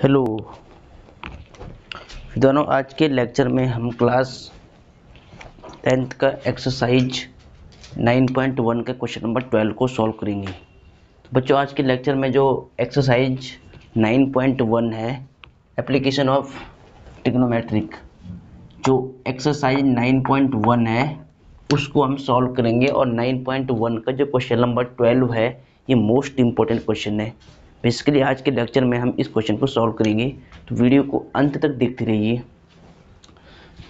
Hello दोनों, आज के लेक्चर में हम क्लास 10th का एक्सरसाइज 9.1 का क्वेश्चन नंबर 12 को सॉल्व करेंगे। तो बच्चों, आज के लेक्चर में जो एक्सरसाइज 9.1 है, एप्लीकेशन ऑफ ट्रिग्नोमेट्रिक, जो एक्सरसाइज 9.1 है उसको हम सॉल्व करेंगे। और 9.1 का जो क्वेश्चन नंबर 12 है, ये मोस्ट इम्पोर्टेंट क्वेश्चन है। बेसिकली आज के लेक्चर में हम इस क्वेश्चन को सॉल्व करेंगे, तो वीडियो को अंत तक देखते रहिए।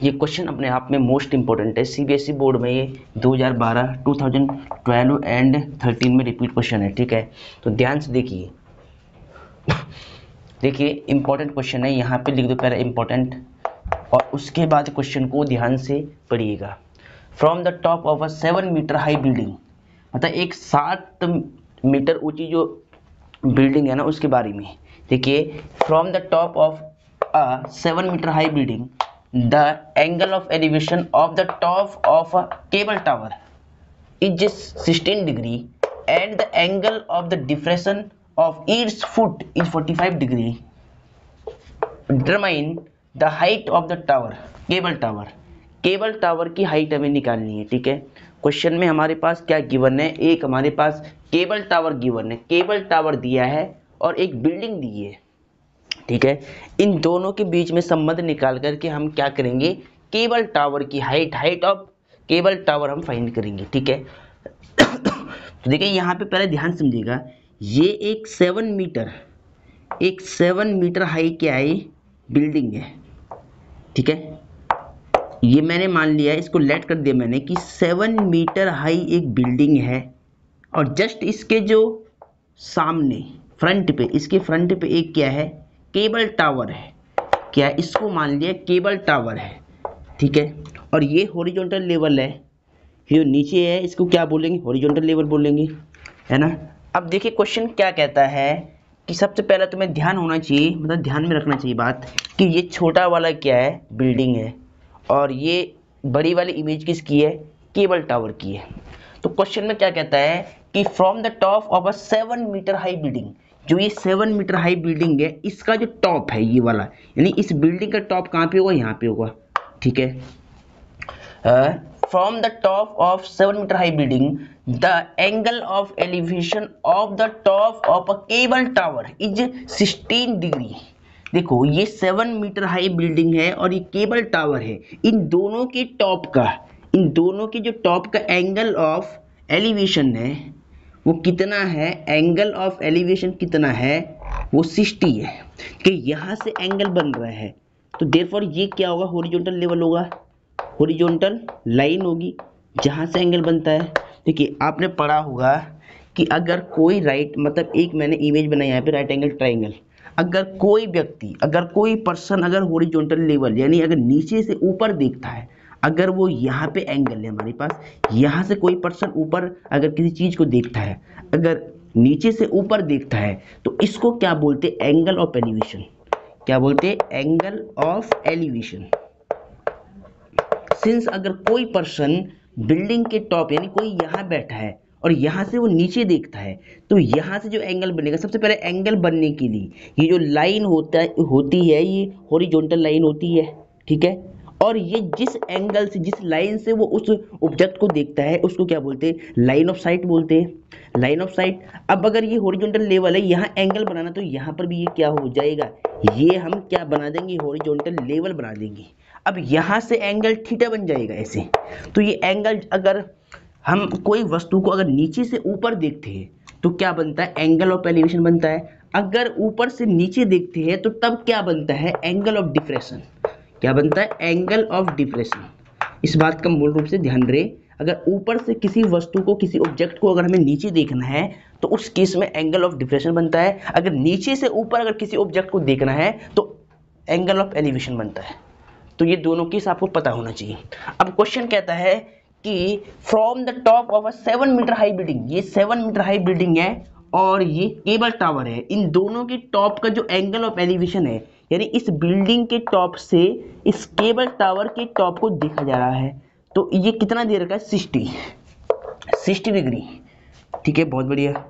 ये क्वेश्चन अपने आप में मोस्ट इम्पोर्टेंट है। सीबीएसई बोर्ड में ये 2012, 2012 एंड 13 में रिपीट क्वेश्चन है, ठीक है। तो ध्यान से देखिए, देखिए इंपॉर्टेंट क्वेश्चन है, यहाँ पे लिख दो पहले इम्पोर्टेंट, और उसके बाद क्वेश्चन को ध्यान से पढ़िएगा। From the top of a 7 metre high building, मतलब एक 7 मीटर ऊंची जो बिल्डिंग है ना, उसके बारे में देखिए। From the top of a 7 metre high building, the angle of elevation of the top of a cable tower is 16 degree and the angle of the depression of each foot is 45 degree. Determine the height of the tower, cable tower की height हमें निकालनी है, ठीक है। Question में हमारे पास क्या given है, एक हमारे पास केबल टावर गिवन है, केबल टावर दिया है और एक बिल्डिंग दी है, ठीक है। इन दोनों के बीच में संबंध निकाल करके हम क्या करेंगे, केबल टावर की हाइट ऑफ केबल टावर हम फाइंड करेंगे, ठीक है। तो देखिए यहाँ पे पहले ध्यान समझिएगा, ये एक 7 मीटर हाई क्या है, बिल्डिंग है, ठीक है। ये मैंने मान लिया है, इसको लेट कर दिया मैंने कि 7 मीटर हाई एक बिल्डिंग है, और जस्ट इसके जो सामने फ्रंट पे, इसके फ्रंट पे एक क्या है, केबल टावर है। क्या है, इसको मान लिया केबल टावर है, ठीक है। और ये हॉरिजॉन्टल लेवल है, ये नीचे है, इसको क्या बोलेंगे, हॉरिजॉन्टल लेवल बोलेंगे, है ना। अब देखिए क्वेश्चन क्या कहता है कि सबसे पहले तुम्हें ध्यान होना चाहिए, मतलब ध्यान में रखना चाहिए बात, कि ये छोटा वाला क्या है, बिल्डिंग है, और ये बड़ी वाली इमेज किसकी है, केबल टावर की है। तो क्वेश्चन में क्या कहता है कि from the top of a 7 metre high building, जो ये 7 मीटर हाई बिल्डिंग है, इसका जो टॉप है ये वाला, यानी इस बिल्डिंग का टॉप कहाँ पे होगा, यहाँ पे होगा, ठीक है। From the top of 7 metre high building, the angle of elevation of the top of a cable tower is 16 degree. देखो ये 7 मीटर हाई बिल्डिंग है और ये केबल टावर है, इन दोनों के टॉप का, इन दोनों के जो टॉप का एंगल ऑफ एलिवेशन है वो कितना है, एंगल ऑफ एलिवेशन कितना है, वो 60 है, कि यहाँ से एंगल बन रहा है। तो देयरफॉर ये क्या होगा, हॉरिजॉन्टल लेवल होगा, हॉरिजॉन्टल लाइन होगी जहाँ से एंगल बनता है। देखिए आपने पढ़ा होगा कि अगर कोई मतलब एक मैंने इमेज बनाई यहाँ पे, राइट एंगल ट्राइंगल, अगर कोई व्यक्ति, अगर कोई पर्सन अगर हॉरिजॉन्टल लेवल यानी अगर नीचे से ऊपर देखता है, अगर वो यहाँ पे एंगल है हमारे पास, यहाँ से कोई पर्सन ऊपर अगर किसी चीज़ को देखता है, अगर नीचे से ऊपर देखता है, तो इसको क्या बोलते हैं, एंगल ऑफ एलिवेशन। क्या बोलते हैं, एंगल ऑफ एलिवेशन। सिंस अगर कोई पर्सन बिल्डिंग के टॉप, यानी कोई यहाँ बैठा है और यहाँ से वो नीचे देखता है, तो यहाँ से जो एंगल बनेगा, सबसे पहले एंगल बनने के लिए ये जो लाइन होती है ये हॉरिजॉन्टल लाइन होती है, ठीक है। और ये जिस एंगल से, जिस लाइन से वो उस ऑब्जेक्ट को देखता है, उसको क्या बोलते हैं, लाइन ऑफ साइट बोलते हैं, लाइन ऑफ साइट। अब अगर ये हॉरिजॉन्टल लेवल है, यहाँ एंगल बनाना, तो यहाँ पर भी ये क्या हो जाएगा, ये हम क्या बना देंगे, हॉरिजॉन्टल लेवल बना देंगे। अब यहाँ से एंगल थीटा बन जाएगा ऐसे। तो ये एंगल, अगर हम कोई वस्तु को अगर नीचे से ऊपर देखते हैं तो क्या बनता है, एंगल ऑफ एलिवेशन बनता है। अगर ऊपर से नीचे देखते हैं तो तब क्या बनता है, एंगल ऑफ डिफ्रेशन। क्या बनता है, एंगल ऑफ डिफ्रेशन। इस बात का मूल रूप से ध्यान रहे, अगर ऊपर से किसी वस्तु को, किसी ऑब्जेक्ट को अगर हमें नीचे देखना है तो उस केस में एंगल ऑफ डिफ्रेशन बनता है। अगर नीचे से ऊपर अगर किसी ऑब्जेक्ट को देखना है तो एंगल ऑफ एलिवेशन बनता है। तो ये दोनों केस आपको पता होना चाहिए। अब क्वेश्चन कहता है कि from the top of a 7 metre high building, ये 7 मीटर हाई बिल्डिंग है और ये केबल टावर है, इन दोनों के टॉप का जो एंगल ऑफ एलिवेशन है, यानी इस बिल्डिंग के टॉप से इस केबल टावर के टॉप को देखा जा रहा है, तो ये कितना दे रखा है, 60 डिग्री, ठीक है। बहुत बढ़िया।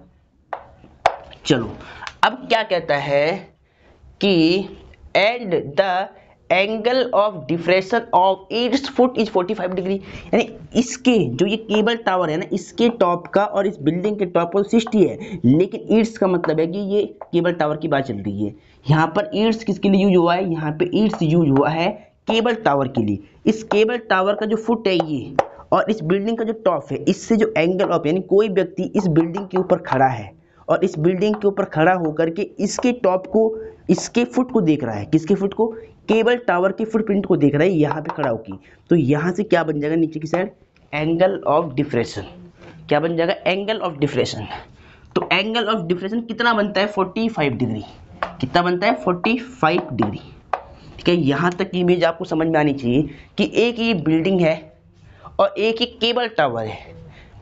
चलो अब क्या कहता है कि and the angle of diffraction of its foot is 45 degree, यानी इसके जो ये केबल टावर है ना, इसके टॉप का और इस बिल्डिंग के टॉप पर 60 है, लेकिन इट्स का मतलब है कि ये केबल टावर की बात चल रही है। यहाँ पर इट्स किसके लिए यूज हुआ है, यहाँ पे इट्स यूज हुआ है केबल टावर के लिए। इस केबल टावर का जो फुट है ये, और इस बिल्डिंग का जो टॉप है, इससे जो एंगल ऑफ, यानी कोई व्यक्ति इस बिल्डिंग के ऊपर खड़ा है और इस बिल्डिंग के ऊपर खड़ा होकर के इसके टॉप को, इसके फुट को देख रहा है, किसके फुट को, केबल टावर के फुटप्रिंट को देख रहा है यहाँ पे खड़ा होकर, तो यहाँ से क्या बन जाएगा नीचे की साइड, एंगल ऑफ डिफ्रेक्शन। क्या बन जाएगा, एंगल ऑफ डिफ्रेक्शन। तो एंगल ऑफ डिफ्रेक्शन कितना बनता है, 45 डिग्री। कितना बनता है, 45 डिग्री। ठीक है, यहाँ तक की इमेज आपको समझ में आनी चाहिए कि एक ये बिल्डिंग है और एक ही केबल टावर है।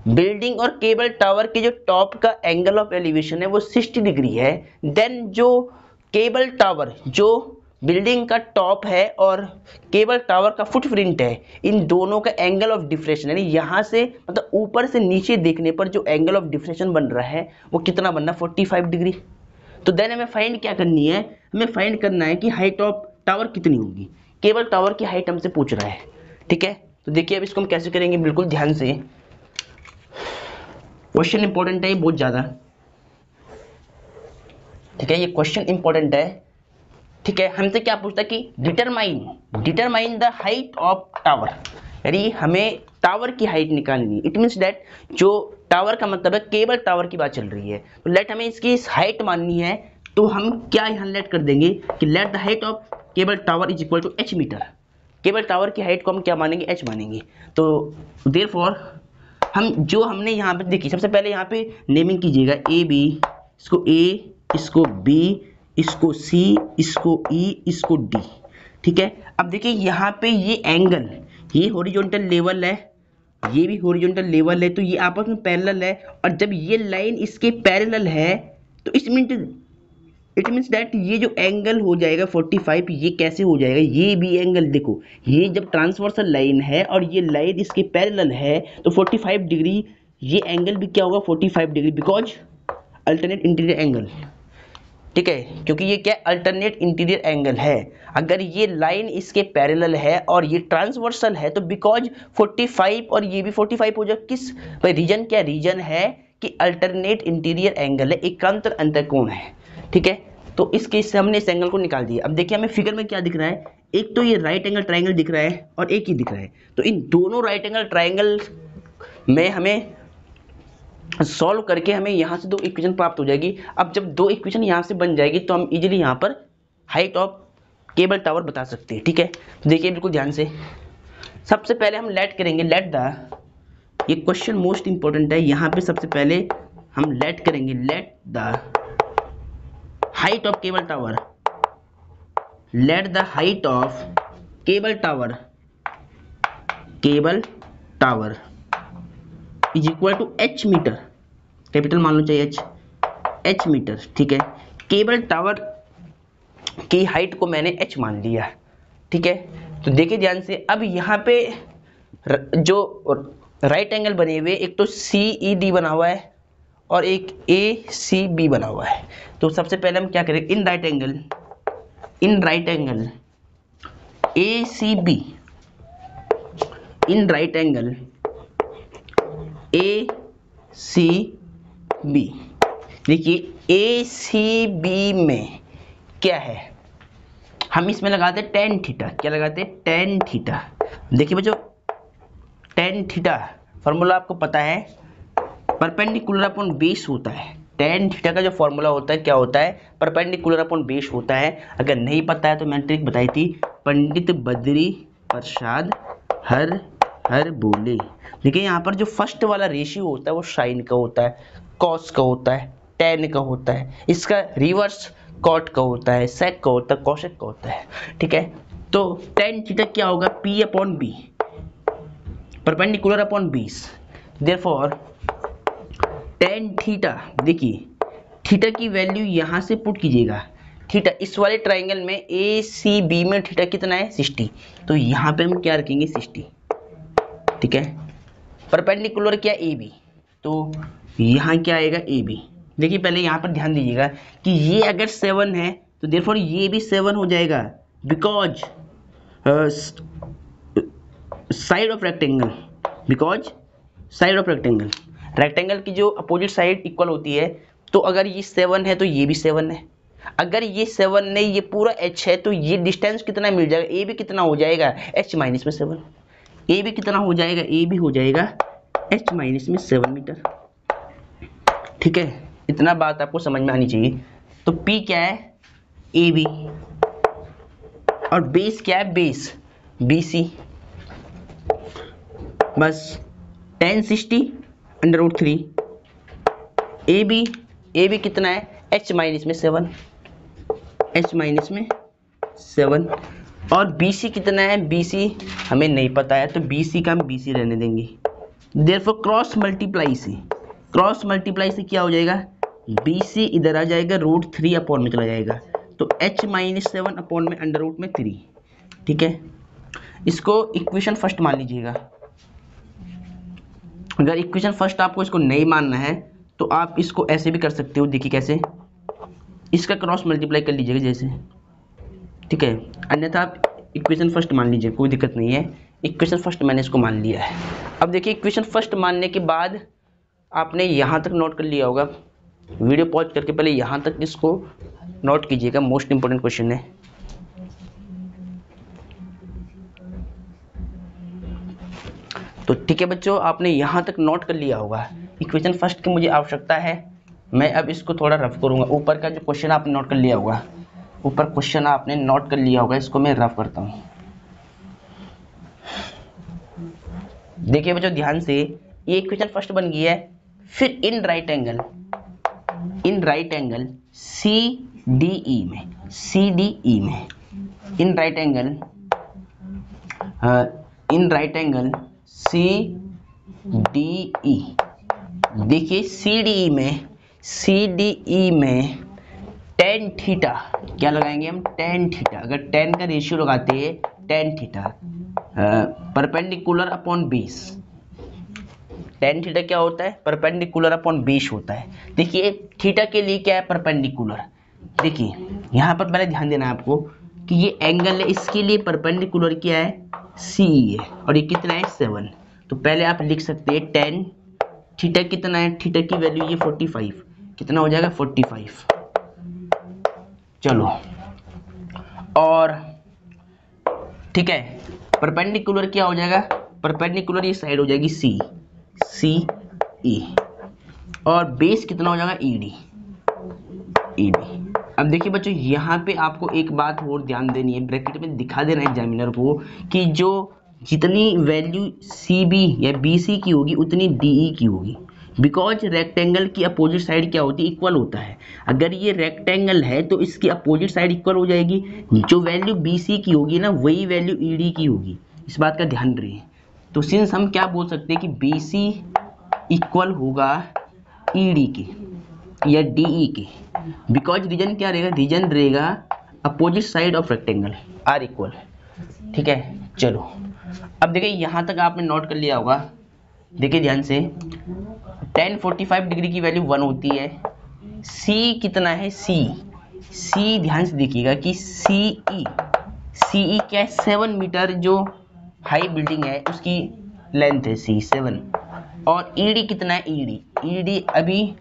बिल्डिंग और केबल टावर के जो टॉप का एंगल ऑफ एलिवेशन है वो 60 डिग्री है। देन जो केबल टावर, जो बिल्डिंग का टॉप है और केबल टावर का फुटप्रिंट है, इन दोनों का एंगल ऑफ डिफ्रेक्शन, यानी यहाँ से मतलब ऊपर से नीचे देखने पर जो एंगल ऑफ डिफ्रेक्शन बन रहा है वो कितना बनना, 45 डिग्री। तो देन हमें फाइंड क्या करनी है, हमें फाइंड करना है कि हाइट ऑफ टावर कितनी होगी। केबल टावर की हाइट हमसे पूछ रहा है। ठीक है, तो देखिए अब इसको हम कैसे करेंगे, बिल्कुल ध्यान से, क्वेश्चन इंपॉर्टेंट है ये बहुत ज़्यादा। ठीक है, ये क्वेश्चन इंपॉर्टेंट है। ठीक है, हमसे क्या पूछता है कि determine the height of tower, यानी हमें टावर की हाइट निकालनी है। इट मीन्स दैट जो टावर का मतलब है केबल टावर की बात चल रही है, तो लेट हमें इसकी हाइट माननी है, तो हम क्या यहाँ लेट कर देंगे कि let the height of cable tower is equal to h metre. Cable tower की हाइट को हम क्या मानेंगे, h मानेंगे। तो देयरफॉर हम जो हमने यहाँ पे देखी, सबसे पहले यहाँ पे नेमिंग कीजिएगा, ए बी, इसको ए, इसको बी, इसको सी, इसको ई, इसको डी। ठीक है, अब देखिए यहाँ पे ये एंगल, ये हॉरिजॉन्टल लेवल है, ये भी हॉरिजॉन्टल लेवल है, तो ये आपस में पैरेलल है, और जब ये लाइन इसके पैरेलल है तो इट मीन्स दैट ये जो एंगल हो जाएगा 45, ये कैसे हो जाएगा, ये भी एंगल देखो, ये जब ट्रांसवर्सल लाइन है और ये लाइन इसके पैरेलल है तो 45 डिग्री, ये एंगल भी क्या होगा, 45 degree, because alternate interior angle. ठीक है, क्योंकि ये क्या अल्टरनेट इंटीरियर एंगल है। अगर ये लाइन इसके पैरेलल है और ये ट्रांसवर्सल है तो बिकॉज 45 और ये भी 45 हो जाए, किस भाई, रीजन क्या, रीजन है कि अल्टरनेट इंटीरियर एंगल है, एकांतर अंतःकोण है। ठीक है, तो इस केस से हमने इस एंगल को निकाल दिया। अब देखिए हमें फिगर में क्या दिख रहा है, एक तो ये राइट एंगल ट्राइंगल दिख रहा है और एक ही दिख रहा है, तो इन दोनों राइट एंगल ट्राइंगल में हमें सॉल्व करके हमें यहाँ से दो इक्वेशन प्राप्त हो जाएगी। अब जब दो इक्वेशन यहाँ से बन जाएगी तो हम इजीली यहाँ पर हाइट ऑफ केबल टावर बता सकते हैं। ठीक है, तो देखिए बिल्कुल ध्यान से, सबसे पहले हम लेट करेंगे, लेट द, ये क्वेश्चन मोस्ट इंपॉर्टेंट है, यहाँ पे सबसे पहले हम लेट करेंगे, let the height of cable tower, let the height of cable tower, cable tower is equal to h metre, capital मान लो चाहिए h मीटर। ठीक है, केबल टावर की हाइट को मैंने h मान लिया। ठीक है, तो देखिए ध्यान से, अब यहाँ पे जो राइट एंगल बने हुए, एक तो CED बना हुआ है और एक ACB बना हुआ है। तो सबसे पहले हम क्या करें, इन राइट एंगल ACB, इन राइट एंगल ACB, देखिए ACB में क्या है, हम इसमें लगाते हैं टेन थीटा। क्या लगाते हैं, टेन थीटा। देखिए बच्चों, टेन थीटा फॉर्मूला आपको पता है, परपेंडिकुलर अपॉन बेस होता है। टेन थीटा का जो फॉर्मूला होता है क्या होता है, परपेंडिकुलर अपॉन बेस होता है। अगर नहीं पता है तो मैंने ट्रिक बताई थी, पंडित बद्री प्रसाद हर बोले। देखिए यहाँ पर जो फर्स्ट वाला रेशियो होता है वो साइन का होता है, कॉस का होता है, टेन का होता है, इसका रिवर्स कॉट का होता है, सेक का होता है, कॉसेक का होता है। ठीक है, तो टेन थीटा क्या होगा, P upon B, perpendicular upon base. Therefore tan theta, देखिए थीटा की वैल्यू यहाँ से पुट कीजिएगा, थीटा इस वाले ट्राइंगल में ACB में थीटा कितना है, 60, तो यहाँ पे हम क्या रखेंगे, 60। ठीक है, परपेंडिकुलर क्या, AB, तो यहाँ क्या आएगा, AB। देखिए पहले यहाँ पर ध्यान दीजिएगा कि ये अगर 7 है तो देयरफॉर ये भी 7 हो जाएगा, because side of rectangle, because side of rectangle, rectangle की जो अपोजिट साइड इक्वल होती है, तो अगर ये 7 है तो ये भी 7 है, अगर ये 7 नहीं, ये पूरा h है, तो ये डिस्टेंस कितना मिल जाएगा, ए भी कितना हो जाएगा, h माइनस में 7, ए भी कितना हो जाएगा, ए भी हो जाएगा h माइनस में 7 मीटर। ठीक है, इतना बात आपको समझ में आनी चाहिए। तो P क्या है, ए बी, और बेस क्या है, बेस बी सी, बस 1060 अंडर रूट 3, ए बी कितना है, h माइनस में 7, h माइनस में 7, और बी सी कितना है, बी सी हमें नहीं पता है, तो बी सी का हम बी सी रहने देंगे। देयरफॉर क्रॉस मल्टीप्लाई से क्या हो जाएगा, बी सी इधर आ जाएगा, रूट 3 अपॉन में चला जाएगा, तो h माइनस 7 अपॉन में अंडर रूट में 3। ठीक है, इसको इक्वेशन फर्स्ट मान लीजिएगा। अगर इक्वेशन फर्स्ट आपको इसको नहीं मानना है तो आप इसको ऐसे भी कर सकते हो, देखिए कैसे, इसका क्रॉस मल्टीप्लाई कर लीजिएगा जैसे। ठीक है, अन्यथा आप इक्वेशन फर्स्ट मान लीजिए, कोई दिक्कत नहीं है, इक्वेशन फर्स्ट मैंने इसको मान लिया है। अब देखिए इक्वेशन फर्स्ट मानने के बाद आपने यहाँ तक नोट कर लिया होगा, वीडियो पॉज करके पहले यहाँ तक इसको नोट कीजिएगा, मोस्ट इंपोर्टेंट क्वेश्चन है। तो ठीक है बच्चों, आपने यहाँ तक नोट कर लिया होगा, इक्वेशन फर्स्ट की मुझे आवश्यकता है। मैं अब इसको थोड़ा रफ करूँगा, ऊपर का जो क्वेश्चन आपने नोट कर लिया होगा, ऊपर क्वेश्चन आपने नोट कर लिया होगा, इसको मैं रफ करता हूँ। देखिए बच्चों ध्यान से, ये इक्वेशन फर्स्ट बन गई है। फिर in right angle C D E में, in right angle C D E, देखिए सी डी ई में टेन थीटा क्या लगाएंगे हम, टेन थीटा, अगर 10 का रेशियो लगाते हैं, tan theta perpendicular upon base, tan theta क्या होता है, परपेंडिकुलर अपॉन बेस होता है। देखिए थीटा के लिए क्या है, परपेंडिकुलर। देखिए यहाँ पर पहले ध्यान देना है आपको कि ये एंगल है, इसके लिए परपेंडिकुलर क्या है, सी है, और ये कितना है, 7। तो पहले आप लिख सकते हैं 10 थीटा कितना है, थीटा की वैल्यू ये 45, कितना हो जाएगा, 45। चलो, और ठीक है, परपेंडिकुलर क्या हो जाएगा, परपेंडिकुलर ये साइड हो जाएगी सी ई, और बेस कितना हो जाएगा, ई डी। अब देखिए बच्चों यहाँ पे आपको एक बात और ध्यान देनी है, ब्रैकेट में दिखा देना एग्जामिनर को कि जो जितनी वैल्यू सी बी या बी सी की होगी उतनी डी ई की होगी, बिकॉज रेक्टेंगल की अपोजिट साइड क्या होती है, इक्वल होता है। अगर ये रेक्टेंगल है तो इसकी अपोजिट साइड इक्वल हो जाएगी, जो वैल्यू बी सी की होगी ना वही वैल्यू ई डी की होगी, इस बात का ध्यान रखिए। तो सिंस हम क्या बोल सकते हैं कि बी सी इक्वल होगा ई डी के या डी ई के, बिकॉज रीजन क्या रहेगा, रीजन रहेगा opposite side of rectangle are equal. ठीक है, चलो अब देखिए यहाँ तक आपने नोट कर लिया होगा। देखिए ध्यान से, tan 45 डिग्री की वैल्यू 1 होती है, सी कितना है, सी ध्यान से देखिएगा कि सी ई क्या है, 7 मीटर, जो हाई बिल्डिंग है उसकी लेंथ है सी 7, और ई डी कितना है, ई डी अभी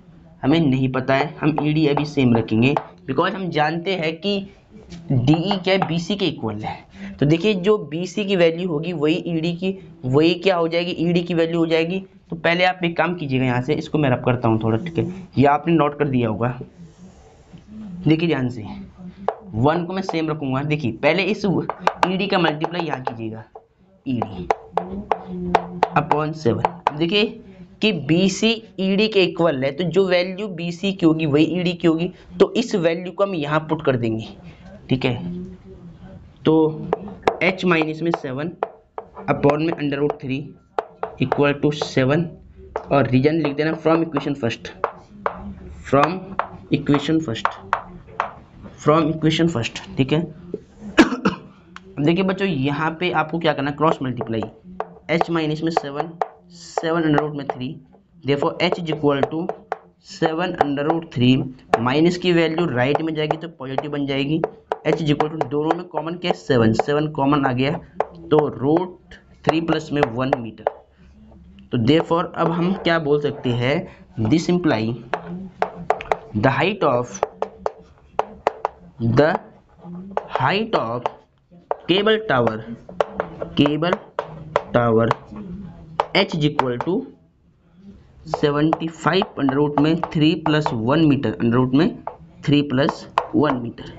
हमें नहीं पता है, हम ई डी अभी सेम रखेंगे, बिकॉज हम जानते हैं कि डी ई क्या है, बी सी के इक्वल है। तो देखिए जो बी सी की वैल्यू होगी वही ई डी की, वही क्या हो जाएगी, ई डी की वैल्यू हो जाएगी। तो पहले आप एक काम कीजिएगा, यहाँ से इसको मैं रब करता हूँ थोड़ा, ठीक है, ये आपने नोट कर दिया होगा। देखिए ध्यान से, 1 को मैं सेम रखूँगा। देखिए पहले इस ई डी का मल्टीप्लाई यहाँ कीजिएगा, ई डी अपॉन 7। अब देखिए कि बी सी ई डी के इक्वल है, तो जो वैल्यू बी सी की होगी वही ई डी की होगी, तो इस वैल्यू को हम यहाँ पुट कर देंगे। ठीक है, तो h माइनस में 7 अपॉन में अंडर रूट 3 इक्वल टू 7, और रीजन लिख देना फ्रॉम इक्वेशन फर्स्ट। ठीक है, देखिए बच्चों यहाँ पे आपको क्या करना है, क्रॉस मल्टीप्लाई, h माइनस में 7 अंडर रूट में 3, therefore h is equal to 7/3 minus की वैल्यू राइट में जाएगी तो पॉजिटिव बन जाएगी। h इज इक्वल टू दोनों में कॉमन क्या है 7 कॉमन आ गया तो रूट 3 प्लस में 1 मीटर। तो देयरफॉर अब हम क्या बोल सकते हैं, this imply the height of cable tower h is equal to 75 under root में 3 प्लस 1 मीटर, अंडर रूट में 3 प्लस 1 मीटर।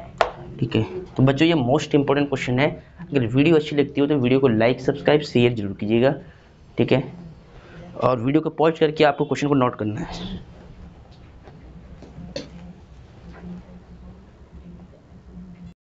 ठीक है, तो बच्चों ये मोस्ट इंपॉर्टेंट क्वेश्चन है। अगर वीडियो अच्छी लगती हो तो वीडियो को लाइक सब्सक्राइब शेयर जरूर कीजिएगा। ठीक है, और वीडियो को पॉज करके आपको क्वेश्चन को नोट करना है।